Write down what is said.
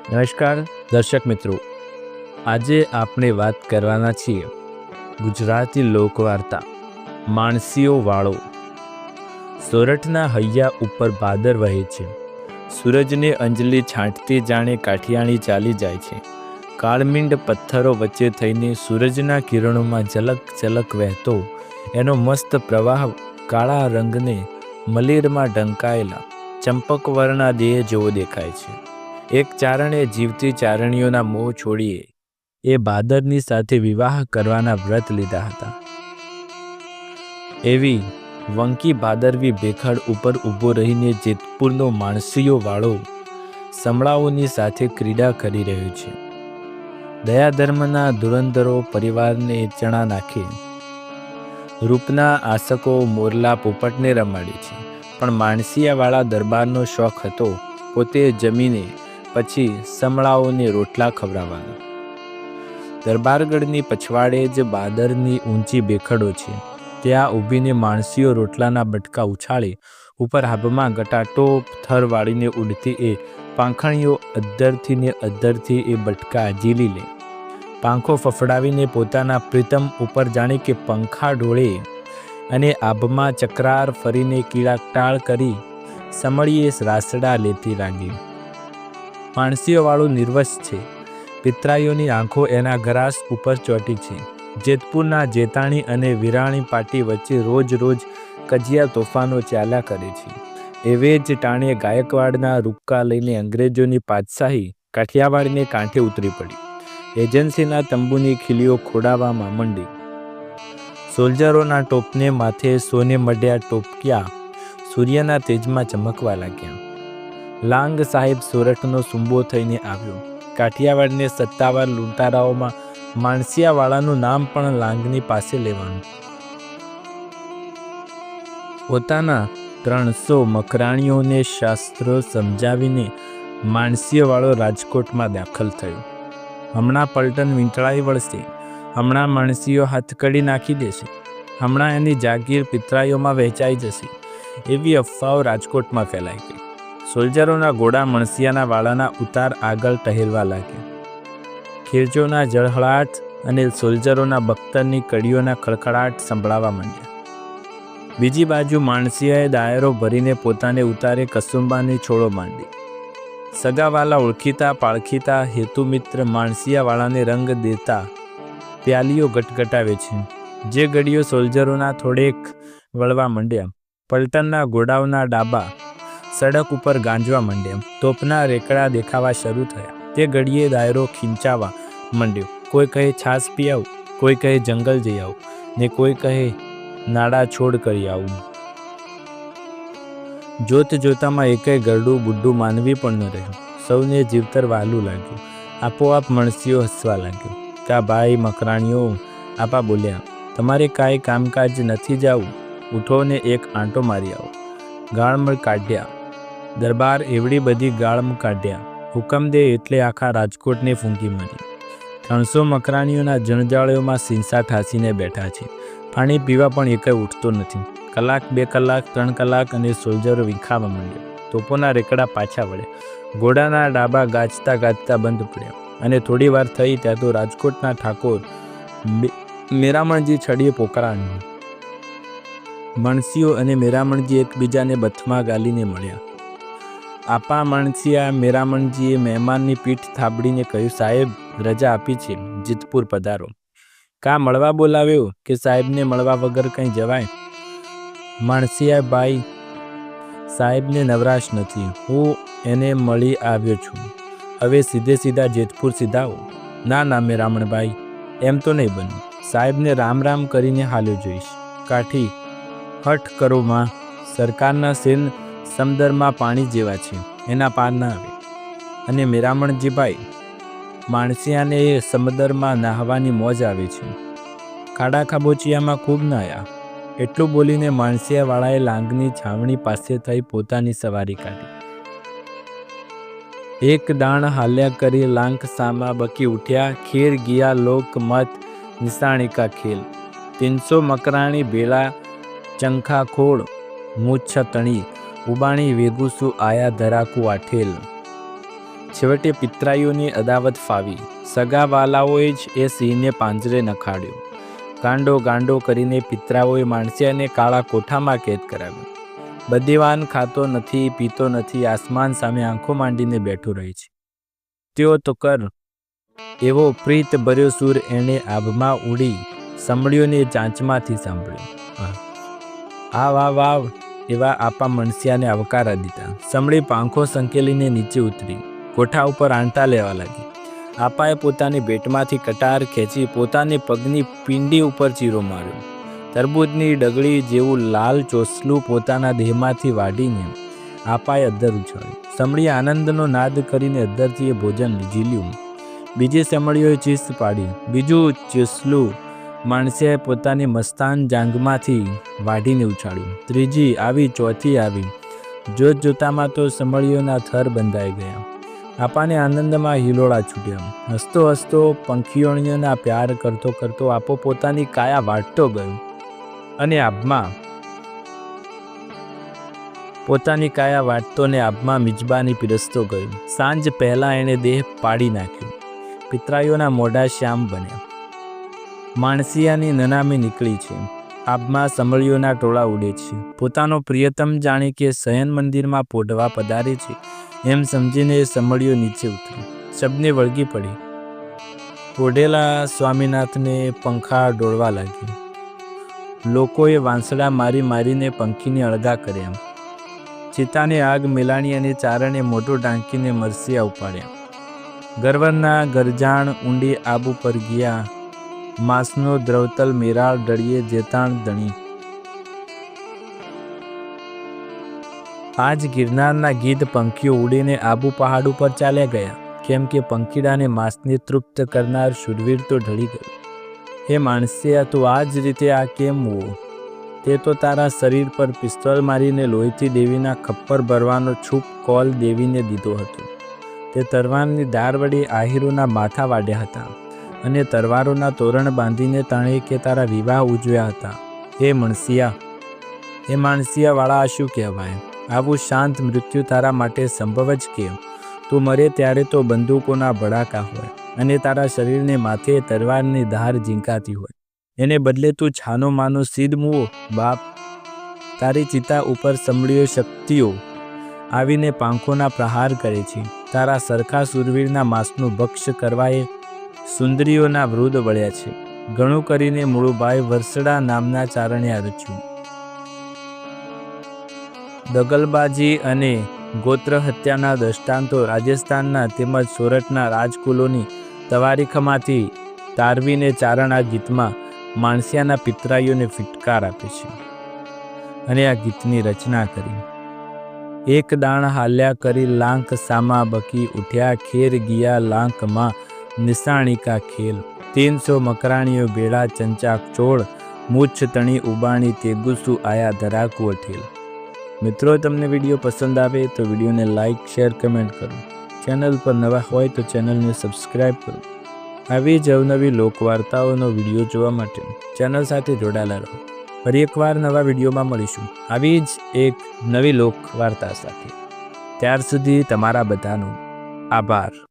નમસ્કાર દર્શક મિત્રો, આજે આપણે વાત કરવાના છીએ ગુજરાતી લોકવાર્તા માણસીઓ વાળો। સોરઠના હૈયા ઉપર ભાદર વહે છે, સૂરજને અંજલિ છાંટતી જાણે કાઠિયાણી ચાલી જાય છે। કાળમીંડ પથ્થરો વચ્ચે થઈને સૂરજના કિરણોમાં ઝલક ઝલક વહેતો એનો મસ્ત પ્રવાહ કાળા રંગને મલીરમાં ઢંકાયેલા ચંપકવર્ણા દેહ જેવો દેખાય છે। એક ચારણે જીવતી ચારણીઓના મોહ છોડીએ એ ભાદરની સાથે વિવાહ કરવાના વ્રત લીધા હતા। એવી વંકી ભાદરવી ભેખડ ઉપર ઊભો રહીને જેતપુરનો માણસીયો વાળો સમળાઓની સાથે ક્રીડા કરી રહ્યો છે। દયાધર્મના ધુરંધરો પરિવારને ચણા નાખે, રૂપના આસકો મોરલા પોપટને રમાડે છે, પણ માણસિયાવાળા દરબારનો શોખ હતો પોતે જમીને પછી સમળાઓને રોટલા ખવડાવવાનો। દરબારગઢની પછવાડે જ ભાદરની ઊંચી ભેખડો છે, ત્યાં ઊભીને માણસીઓ રોટલાના બટકા ઉછાળે, ઉપર હાબમાં ગટાટોપ થર વાળીને ઉડતી એ પાંખણીઓ અદ્ધરથી ને અદ્ધરથી એ બટકા ઝીલી લે, પાંખો ફફડાવીને પોતાના પ્રીતમ ઉપર જાણે કે પંખા ઢોળે અને આભમાં ચક્રાર ફરીને કીળાટાળ કરી સમળીએ રાસડા લેતી લાગી। માણસીઓ વાળું નિર્વસ છે, પિતરાઈઓની આંખો એના ગરાસ ઉપર ચોંટી છે। જેતપુરના જેતાણી અને વિરાણી પાટી વચ્ચે રોજ રોજ કજિયા તોફાનો ચાલ્યા કરે છે। એવે જ ટાણે ગાયકવાડના રૂપકા લઈને અંગ્રેજોની પાતશાહી કાઠિયાવાડને કાંઠે ઉતરી પડી, એજન્સીના તંબુની ખીલીઓ ખોડાવવામાં માંડી। સોલ્જરોના ટોપને માથે સોને મઢ્યા ટોપક્યા સૂર્યના તેજમાં ચમકવા લાગ્યા। લાંગ સાહેબ સોરઠનો સુંબો થઈને આવ્યો। કાઠિયાવાડને સત્તાવાર લૂંટારાઓમાં માણસિયાવાળાનું નામ પણ લાંગની પાસે લેવાનું। પોતાના 300 મકરાણીઓને શાસ્ત્રો સમજાવીને માણસિયાવાળો રાજકોટમાં દાખલ થયો। હમણાં પલટન વીંટળાઈ વળશે, હમણાં માણસીઓ હાથકડી નાખી દેશે, હમણાં એની જાગીર પિતરાઈઓમાં વહેંચાઈ જશે, એવી અફવાઓ રાજકોટમાં ફેલાઈ ગઈ। સોલ્જરોના ઘોડા મણસિયાના વાળાના ઉતાર આગળ ટહેલવા લાગ્યા। ખીરચોના જળહળાટ અને સોલ્જરોના બખ્તરની કડીઓના ખડખડાટ સંભળાવા માંડ્યા। બીજી બાજુ માણસિયાએ દાયરો ભરીને પોતાને ઉતારે કસુંબાની છોડો માંડી। સગાવાલા ઓળખીતા પાળખીતા હેતુમિત્ર માણસિયાવાળાને રંગ દેતા પ્યાલીઓ ગટગટાવે છે। જે ગડીઓ સોલ્જરોના થોડેક વળવા માંડ્યા, પલટનના ઘોડાઓના ડાબા સડક ઉપર ગાંજવા માંડ્યા, તોપના રેકડા દેખાવા શરૂ થયા, તે ઘડીએ દાયરો ખીંચાવા માંડ્યો। કોઈ કહે છાસ પી આવું, કોઈ કહે જંગલ જઈ આવું, ને કોઈ કહે નાડા છોડ કરી આવું। જોત જોતામાં એકેય ગરડું બુડ્ઢું માનવી પણ ન રહ્યું, સૌને જીવતર વહાલું લાગ્યું। આપોઆપ મણસીઓ હસવા લાગ્યો। કા ભાઈ મકરાણીઓ, આપા બોલ્યા, તમારે કાંઈ કામકાજ નથી જાવું, ઉઠો ને એક આંટો મારી આવો। ગાળમળ કાઢ્યા, દરબાર એવડી બધી ગાળમ કાઢ્યા, હુકમ દે એટલે આખા રાજકોટને ફૂંકી મારી। 300 મકરાણીઓના જણજાળીઓમાં સિંસા ઠાસીને બેઠા છે, પાણી પીવા પણ એકેય ઉઠતો નથી। કલાક, 2 કલાક, 3 કલાક અને સોલ્જરો વિખાવા માંડ્યા, તોપોના રેકડા પાછા વળ્યા, ઘોડાના ડાબા ગાજતા ગાજતા બંધ પડ્યા, અને થોડી વાર થઈ ત્યાં તો રાજકોટના ઠાકોર મેરામણજી છડીએ પોકરાણ્યું। મણસીઓ અને મેરામણજી એકબીજાને બથમાં ગાલીને મળ્યા। આપા માણસિયા મેરામણજીએ મહેમાનની પીઠ થાબડીને કહ્યું, સાહેબ રજા આપી છે, જેતપુર પધારો। કા મળવા બોલાવ્યો કે સાહેબને મળવા વગર કંઈ જવાય? માણસિયા, ભાઈ સાહેબને નવરાશ નથી, હું એને મળી આવ્યો છું, હવે સીધે સીધા જેતપુર સીધાઓ। ના ના મેરામણભાઈ, એમ તો નહીં બને, સાહેબને રામ રામ કરીને હાલ્યો જોઈશ। કાઠી, હઠ કરો માં, સરકારના સેન સમદરમાં પાણી જેવા છે, એના પાર ના આવે। અને મેરામણજીભાઈ, માણસિયાને સમદરમાં નાહવાની મોજ આવે છે, ખાડા ખાબોચિયામાં ખૂબ નાહ્યા। એટલું બોલીને માણસિયાવાળાએ લાંગની છાવણી પાસે થઈ પોતાની સવારી કાઢી। એક દાણ હાલ્યા કરી લાંક સામા બકી ઉઠ્યા, ખેર ગયા લોક મત નિશાણી કા ખેલ। 300 મકરાણી ભેળા ચંખા ખોળ, મૂછ તણી, ઉબાણી વેગુસુ આયા ધરાકુ આઠેલ। છેવટે પિતરાઈઓની અદાવત ફાવી. સગાવાલાઓએ જ એ સિંહને પાંજરે નખાડ્યો. ગાંડો ગાંડો કરીને પિતરાઓએ માણસિયાને કાળા કોઠામાં કેદ કરાવ્યો. બદીવાન ખાતો નથી, પીતો નથી, આસમાન સામે આંખો માંડીને બેઠો રહે છે. ત્યો તો કર. એવો પ્રીત ભર્યો સૂર એણે આભમાં ઉડી સમળીઓને ચાંચમાંથી સાંભળ્યો. આવ આવ આવ એવા આપા મણસિયાને આવકારા દીધા. સમળી પાંખો સંકેલીને નીચે ઉતરી કોઠા ઉપર આંટા લેવા લાગી. આપાએ પોતાની ભેટમાંથી કટાર ખેંચી પોતાની પગની પીંડી ઉપર ચીરો માર્યો. તરબૂચની ડગડી જેવું લાલ ચોસલું પોતાના દેહમાંથી વાઢીને આપાએ અદ્દર ઉછાળ્યું. સમળીએ આનંદનો નાદ કરીને અદ્દરથી એ ભોજન ઝીલ્યું. બીજી સમળીઓએ ચીસ પાડી. બીજું ચોસલું માણસિયાએ પોતાની મસ્તાન જાંઘમાંથી વાઢીને ઉછાળ્યું. ત્રીજી આવી, ચોથી આવી. જોત જોતામાં તો સમળીઓના થર બંધાઈ ગયા. આપાને આનંદમાં હિલોળા છૂટ્યા. હસતો હસતો પંખીઓના પ્યાર કરતો કરતો આપો પોતાની કાયા વાટતો ગયો અને આબમાં પોતાની કાયા વાટતો ને આબમાં મિજબાની પીરસતો ગયો. સાંજ પહેલાં એણે દેહ પાડી નાખ્યો. પિતરાઈઓના મોઢા શ્યામ બન્યા. માણસિયાની નનામી નીકળી છે. આબમાં સમળીઓના ટોળા ઉડે છે. પોતાનો પ્રિયતમ જાણે કે શયન મંદિરમાં પોઢવા પધારે છે એમ સમજીને એ સમળીઓ નીચે ઉતરી. શબને વળગી પડી. પોઢેલા સ્વામીનાથને પંખા ડોળવા લાગી. લોકોએ વાંસળા મારી મારીને પંખીને અળગા કર્યા. ચિતાને આગ મેલાણી અને ચારણે મોઢું ઢાંકીને મરસિયા ઉપાડ્યા. ગરવરના ગરજાણ ઊંડી આબ ઉપર ગયા. માંસનો દ્રવતલ મેરાળ ડળીએ જેતાણ દણી. આજ ગિરનારના ગીધ પંખીઓ ઉડીને આબુ પહાડ ઉપર ચાલ્યા ગયા, કેમ કે પંખીડાને માંસને તૃપ્ત કરનાર શૂરવીર તો ઢળી ગયો. હે માણસિયા, તું આ જ રીતે આ કેમ હો? તે તો તારા શરીર પર પિસ્તોલ મારીને લોહીથી દેવીના ખપ્પર ભરવાનો છૂપ કોલ દેવીને દીધો હતો. તે તરવારની ધાર વડે આહીરોના માથા વાઢ્યા હતા અને તરવારોના તોરણ બાંધીને તાણે કે તારા વિવાહ ઉજવ્યા હતા. હે માણસિયા વાળા, આ શું કહેવાય? આવું શાંત મૃત્યુ તારા માટે સંભવ જ કેમ? તું મરે ત્યારે તો બંદૂકોના ભડાકા હોય અને તારા શરીરને માથે તરવારની ધાર ઝીંકાતી હોય. એને બદલે તું છાનો માનો સીધ મુવો. બાપ, તારી ચિતા ઉપર સમળીઓ શક્તિઓ આવીને પાંખોના પ્રહાર કરે છે. તારા સરખા સુરવીરના માંસનું ભક્ષ્ય કરવાએ સુંદરીઓના વૃદ્ધ વળ્યા છે. ઘણું કરીને મૂળુભાઈ વરસડા નામના ચારણે રચ્યું. દગલબાજી અને ગોત્ર હત્યાના દ્રષ્ટાંતો રાજસ્થાનના તેમજ સોરઠના રાજકુલોની તવારીખમાંથી તારવીને ચારણ આ ગીતમાં માણસિયાના પિતરાઈઓને ફિટકાર આપે છે અને આ ગીતની રચના કરી. એક દાણ હાલ્યા કરી લાંક સામા બકી ઉઠ્યા ખેર ગયા લાંકમાં નિશાણિકા ખેલ. 300 મકરાણીઓ ભેળા ચંચાક ચોળ મૂછ તણી ઉબાણી તે ગુસ્સુ આયા ધરાકુ અઠેલ. મિત્રો, તમને વિડીયો પસંદ આવે તો વિડીયોને લાઇક, શેર, કમેન્ટ કરો. ચેનલ પર નવા હોય તો ચેનલને સબસ્ક્રાઈબ કરો. આવી જ અવનવી લોકવાર્તાઓનો વિડીયો જોવા માટે ચેનલ સાથે જોડાયેલા રહો. ફરી એકવાર નવા વિડીયોમાં મળીશું આવી જ એક નવી લોકવાર્તા સાથે. ત્યાર સુધી તમારા બધાનો આભાર.